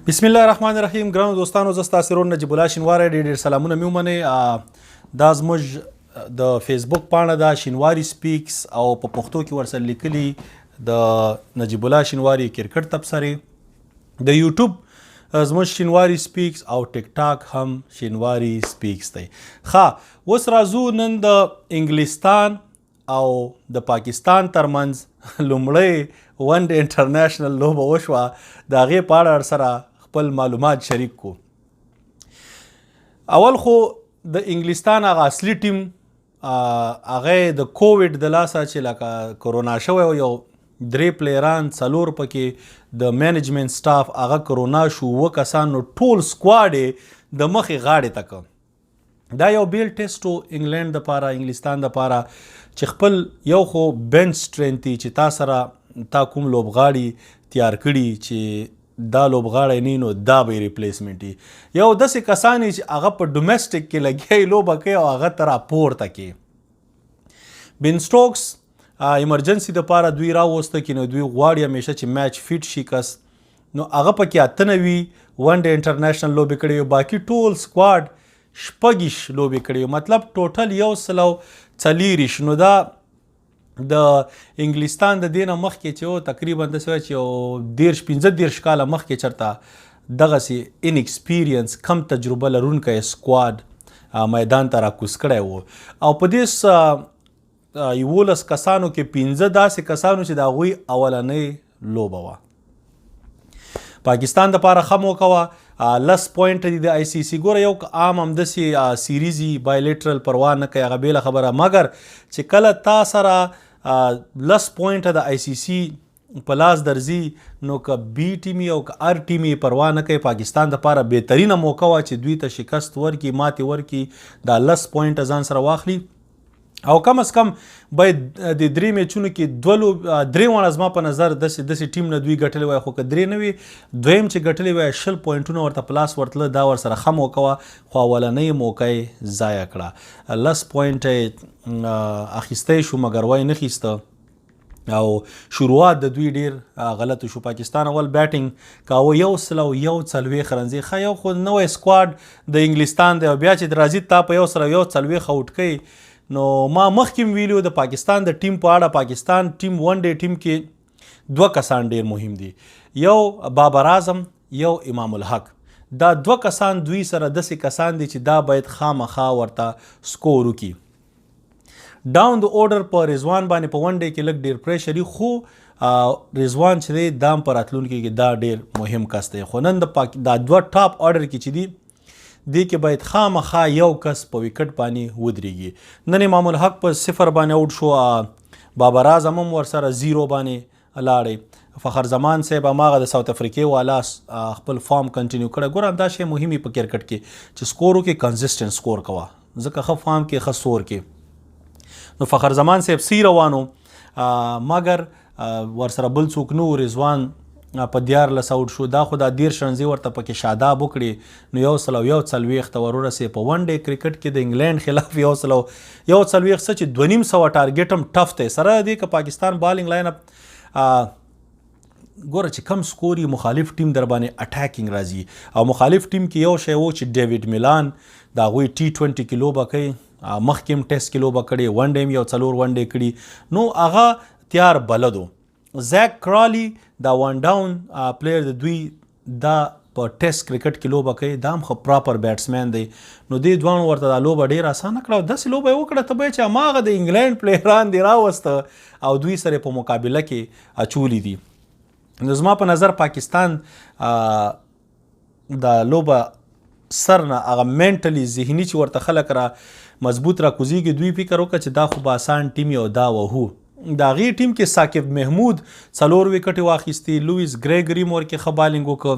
بسم الله الرحمن الرحیم. ګرانو دوستانو، زه ستاسو ورور نجیب الله شینواری ډېر سلامونه مې ومنئ. دا زموږ د فیسبوک پاڼه ده شینواری سپیکس او په پښتو کې ورسره لیکلي د نجیب الله شینواری کرکټ تبصرې. د یوټیوب زموږ شینواری سپیکس او ټیک ټاک هم شینواری سپیکس دی. اوس راځو نن د انګلستان او د پاکستان ترمنځ لومړی ون ډے انټرنیشنل لوبه وشوه. د هغې په اړه سره خپل معلومات شریک کو. اول خو د انګلستان هغه اصلي ټیم هغه د کووډ د لاسه چې لکه کرونا شوی و، یو 3 پلیران 4 پکې د مینجمنت سټاف هغه کرونا شو، 2 کسان، نو ټول سکواډ یې د مخې غاړې ته کړ. دا یو بیل ټیسټ و انګلند دپاره، انګلستان دپاره، چې خپل یو خو بینچ سټرینث چې تا سره تا کوم لوبغاړي تیار کړي چې دا لوبغاړی نه نو دا به یې ریپلیسمنټ وي. یو داسې کسان چې هغه په ډومestic کې لګیا لوبه کوي او هغه ته راپورته کوي. بین سټوکس ایمرجنسي دپاره دوی راوسته کې، نو دوی غواړي همیشه چې میچ فټ شي کس، نو هغه پکې 98 ون ډے انټرنیشنل لوبې کړې وي، باقي ټول سکواډ 26 لوبې کړې وي، مطلب ټوټل 140. نو دا د انګلستان د دې نه مخکې چې تقریبا داسې وایي چې یو 15 کاله مخکې چېرته دغسې ان ایکسپیرینس کم تجربه لرونکی سکواډ میدان ته راکوز کړی و، او په دې 11 کسانو کې 15 داسې کسانو چې د هغوی اولنۍ لوبه وه. پاکستان دپاره ښه موقع وه، 10 پوینټه دي د آی سی سی. ګوره یو عام همداسې سیریزي بایلیټرل پروا نه کوي، هغه بېله خبره، مګر چې کله تا سره 10 پوینټه د آی سی سی په لاس درځي نو که بی ټیمي او که ار ټیمي پروا نه کوي. پاکستان دپاره بهترینه موقع وه چې دوی ته شکست ورکړي، ماتې ورکړي، دا 10 پوینټه ځان سره واخلي، او کم از کم باید د 3 میچونو کې 3 زما په نظر داسې ټیم نه دوی ګټلی وای، خو که 3 نه وي، دویم چې ګټلی وای 20 پوینټونه ورته په لاس ورتله، دا ورسره ښه موقع وه، خو اولنۍ موقع یې ضایع کړه. 10 پوینټه یې اخیستی شو مګر وای نه خیسته، او شروعات د دوی ډیر غلط شو. پاکستان اول بیټینګ کاوه 140 رنزي، ښه یو خو نوی سکواډ د انګلستان دی، او بیا چې راځي تا په 140 آوټ کوي. نو ما مخکې ویلو د پاکستان د ټیم په اړه، پاکستان ټیم ون ډے ټیم کې 2 کسان ډیر مهم دي، یو بابر اعظم، یو امام الحق. دا 2 کسان دوی سره داسې کسان دي چې دا باید خامخا ورته سکور وکړي. ډاون د order په رضوان باندې په ون ډے کې لږ ډیر پریشر، خو رضوان چې دی دام په راتلونکي کې دا ډیر مهم کس دی. خو نن دا 2 ټاپ order کې چې دي دې کې باید خامخا یو کس په وکټ باندې ودرېږي. نن امام الحق په 0 باندې اوټ شو، بابر اعظم هم ورسره 0 باندې لاړی. فخر زمان صاحب هماغه د ساوت افریقې والا خپل فارم کنټینیو کړی. ګوره همدا شی مهمي په کرکټ کې چې سکور وکړې، کنسسټنټ سکور کوه، ځکه ښه فارم کې ښه سور کې. نو فخر زمان صاحب سی روانو، مګر ورسره بل څوک نه و، رضوان په 14 اوټ شو. دا خو دا 13 رنزي ورته پکې شاداب وکړي، نو 140 ته ورورسې. په ون ډے کرکټ کې د انګلینډ خلاف 140 څه چې 250 ټارګیټ هم ټف دی. سره دی که پاکستان بالنګ لاین اپ ګوره چې کم سکوري، مخالف ټیم در باندې اټیکینګ راځي، او مخالف ټیم کې یو شی و چې ډیوډ میلان د هغوی T20 کې لوبه کوي، مخکې هم ټیسټ کې لوبه کړې، ون ډے هم یو 4 ون ډے کړي، نو هغه تیار بلدو. زیک کرالی دا ون ډاون پلیر د دوی دا په ټیسټ کرکټ کې لوبه کوي، دا هم ښه پراپر بیټسمین دی. نو دې دواړو ورته دا لوبه ډېره اسانه کړه، او داسې لوبه یې وکړه ته به چې هماغه د انګلینډ پلیران دې راوسته او دوی سره په مقابله کې اچولی دي. نو زما په نظر پاکستان دا لوبه سر نه هغه مینټلی ذهني چې ورته خلک را مضبوط را کوزیږي، دوی فکر وکړه چې دا خو به آسان ټیم یو دا وهو. د هغې ټیم کې ثاقب محمود 4 وکټې واخیستې، لویس ګریګري مور کې ښه بالنګ وکړ،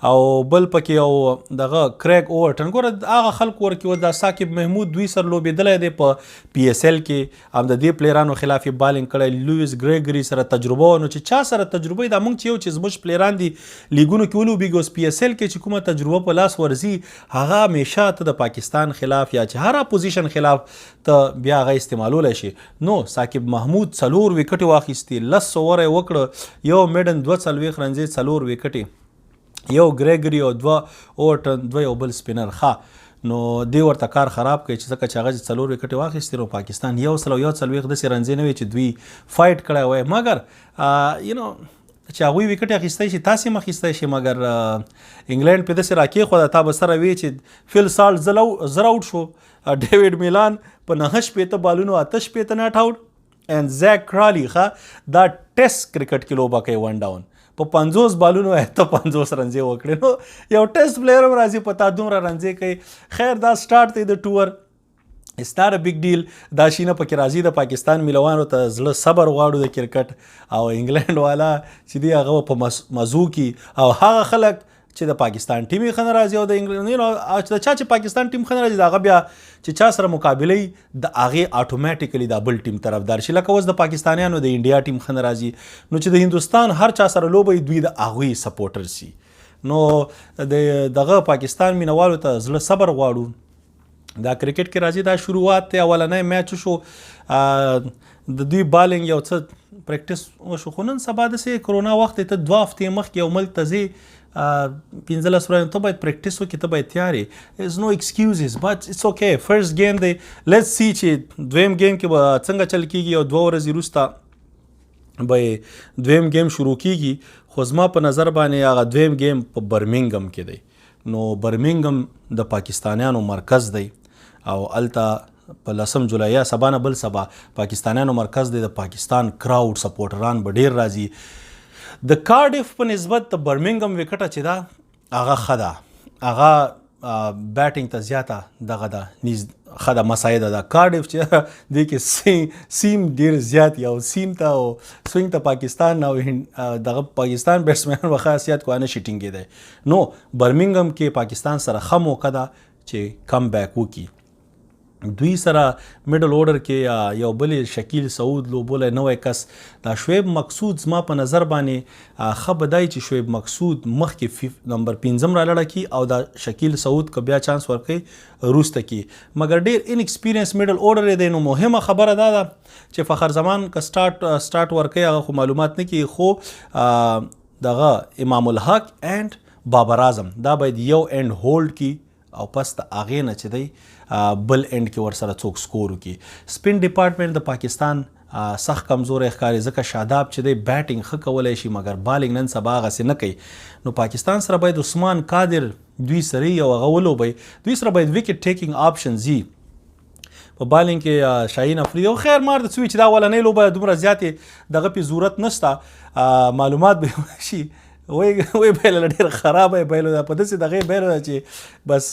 او بل پکې یو دغه کریګ اوورټن. ګوره هغه خلکو ورکې و، دا ثاقب محمود دوی سره لوبېدلی دی په PSL کې، هم د دې پلیرانو خلاف یې بالنګ کړی. لویس ګریګري سره تجربه و، نو چې چا سره تجربه دا موږ چې یو چې زموږ پلیران دي لیګونو کې ولوبېږي، اوس PSL کې چې کومه تجربه په لاس ورځي هغه همیشه ته د پاکستان خلاف یا چې هر اپوزیشن خلاف ته بیا هغه استعمالولی شي. نو ثاقب محمود 4 وکټې واخیستې، 10 اووره یې وکړه، یو میډن 42 رنزې 4 وکټې. یو ګریګري او دوه اورټن دوه یو بل سپینر ښه نو دی ورته کار خراب کوي چې ځکه چې هغه څلور وکټې واخیستې نو پاکستان یو سل او یو څلوېښت داسې رنزې نه وي چې دوی فایټ کړی وای مګر یو نو چې هغوی وکټې اخیستی شي تاسې هم اخیستی شي مګر انګلینډ پې داسې راکېښوده تا به سره وی چې فیل سالټ زر آوټ شو ډیوډ میلان په 9 شپېته بالونو 8 شپېته ناټ آوټ and زیک کرالي دا ټیسټ کرکټ کې لوبه کوي 1 ډاون په 50 بالونو ته 50 رنزې وکړي نو یو ټیسټ پلیئر هم راځي په تا دومره رنزې کوي خیر دا سټارټ دی د ټور It's not a big deal دا شینه پکې راځي د پاکستان میلوانو ته زړه صبر غواړو د کرکټ او انګلینډ والا چې دی هغه په مزو کې او هغه خلک چې د پاکستان ټیم یې ښه نه راځي او د انګلینډ د چا چې پاکستان ټیم ښه نه راځي د هغه بیا چې چا سره مقابلې د هغې اټومیټیکلی دا بل ټیم طرفدار شي لکه اوس د پاکستانیانو د انډیا ټیم ښه نه راځي نو چې د هندوستان هر چا سره لوبوي دوی د هغوی سپورټر سي نو د دغه پاکستان مینوالو ته زړه صبر غواړو دا کرکټ کې راځي دا شروعات دی اولنی میچ شو د دوی بالنګ یو څه پریکټس وشو خو نن سبا داسې کرونا وخت ته 2 هفتې مخکې یو ملک ته ځې 15 ورځې ته باید پریکټس وکړې ته باید تیار یې از نو ایکسکیوزز بٹ اټس اوکے فرست گیم دی لیټس سی چې دویم گیم کې به څنګه چل کېږي او 2 ورځې وروسته به دویم گیم شروع کېږي خو زما په نظر باندې هغه دویم گیم په برمنګم کې دی نو برمنګم د پاکستانیانو مرکز دی او الته په 10 جولای یا سبا نه بل سبا پاکستانیانو مرکز دی د پاکستان کراؤډ سپورټران به ډیر راځي د کارډیف په نسبت د برمنګم وکټه چې دا هغه ښه ده هغه بیټینګ ته زیاته دغه ده ښه ده مساعده ده کارډیف چې دی کې سیم ډیر زیات یا سیم ته او سوینګ ته پاکستان او دغه پاکستان بیټسمین به خاصیت کو نه شیټینګ دی نو برمنګم کې پاکستان سره ښه موقع ده چې کم بیک وکړي دوی سره میډل اورډر کې یو بل شکیل سعود لوبولی نوی کس دا شعیب مقصود زما په نظر باندې ښه بدای چې شعیب مقصود مخکې نمبر 15 را لړه کی او دا شکیل سعود که بیا چانس ورکوي روسته کی مګر ډیر ان ایکسپیرینس میډل اورډر دی نو مهمه خبره دا ده چې فخر زمان که سټارټ ورکوي هغه خو معلومات نه کی خو دغه امام الحق اینڈ بابر اعظم دا باید یو اینډ هولډ کی او پس د هغې نه چې دی بل اینډ کې ورسره څوک سکور وکړي سپین ډپارټمنټ د پاکستان سخت کمزوری ښکاري ځکه شاداب چې دی بیټینګ ښه کولی شي مګر بالنګ نن سبا هغسې نه کوي نو پاکستان سره باید عثمان قادر دوی سره یو هغه ولوبئ دوی سره باید وکټ ټیکینګ آپشنز وي په بالنګ کې شاهین افریدي او خیر مار د څه وي چې دا اولنۍ لوبه دومره زیاتې دغه پې ضرورت نشته معلومات به شي وی بایله ډېر خرابه یې بایله ده په داسې دغې بایله ده چې بس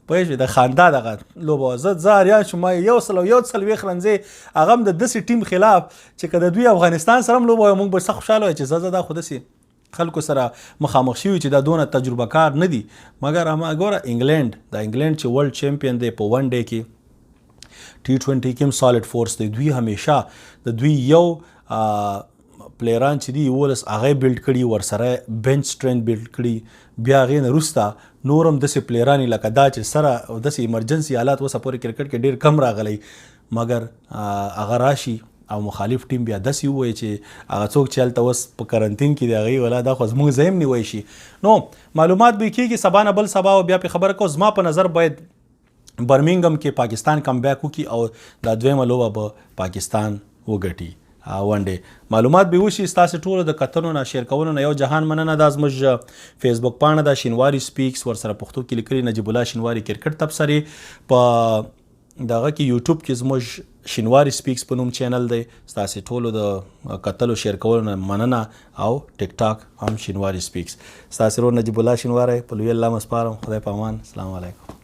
پوه شوې د خندا دغه لوبه زه اریان شوم یو سل او یو څلوېښت رنزې هغه هم د داسې ټیم خلاف چې که د دوی افغانستان سره هم لوبه وای موږ به سخت خوشحاله وای چې زه دا خو داسې خلکو سره مخامخ شوي چې دا دونه تجربه کار نه دي مګر ګوره انګلینډ د انګلینډ چې ورلډ چیمپین دی په 1 ډے کې T20 کې هم سالډ فورس دی دوی همیشه د دوی یو پلیران چې دي 11 هغه بیلډ کړي ورسره بنچ سټرینث بیلډ کړي بیا هغې نه وروسته نور هم داسې پلیرانې لکه دا چې سره داسې ایمرجنسي حالات اوسه پورې کرکټ کې ډېر کم راغلی مګر هغه راشي او مخالف ټیم بیا داسې ووایي چې هغه څوک چې هلته اوس په کرنتین کې دی هغې ولا دا خو زموږ ځای هم نیوی شي نو معلومات به کېږي سبا نه بل سبا او بیا پې خبره کوو زما په نظر باید برمنګم کې پاکستان کم بیک وکړي او دا دویمه لوبه به پاکستان وګټي ونډې معلومات به وشي ستاسې ټولو د کتنو نه شیر کولو نه یو جهان مننه دا زموږ فیسبوک پاڼه ده شینواري سپیکس ورسره پښتو کې لیکلي نجیب الله شینواري کرکټ تبصرې په دغه کې یوټیوب کې زموږ شینواري سپیکس په نوم چینل دی ستاسې ټولو د کتلو شیر کولو نه مننه او ټیک ټاک هم شینواري سپیکس ستاسې ورور نجیب الله شینواری په لوی الله مسپارم خدای په امان السلام علیکم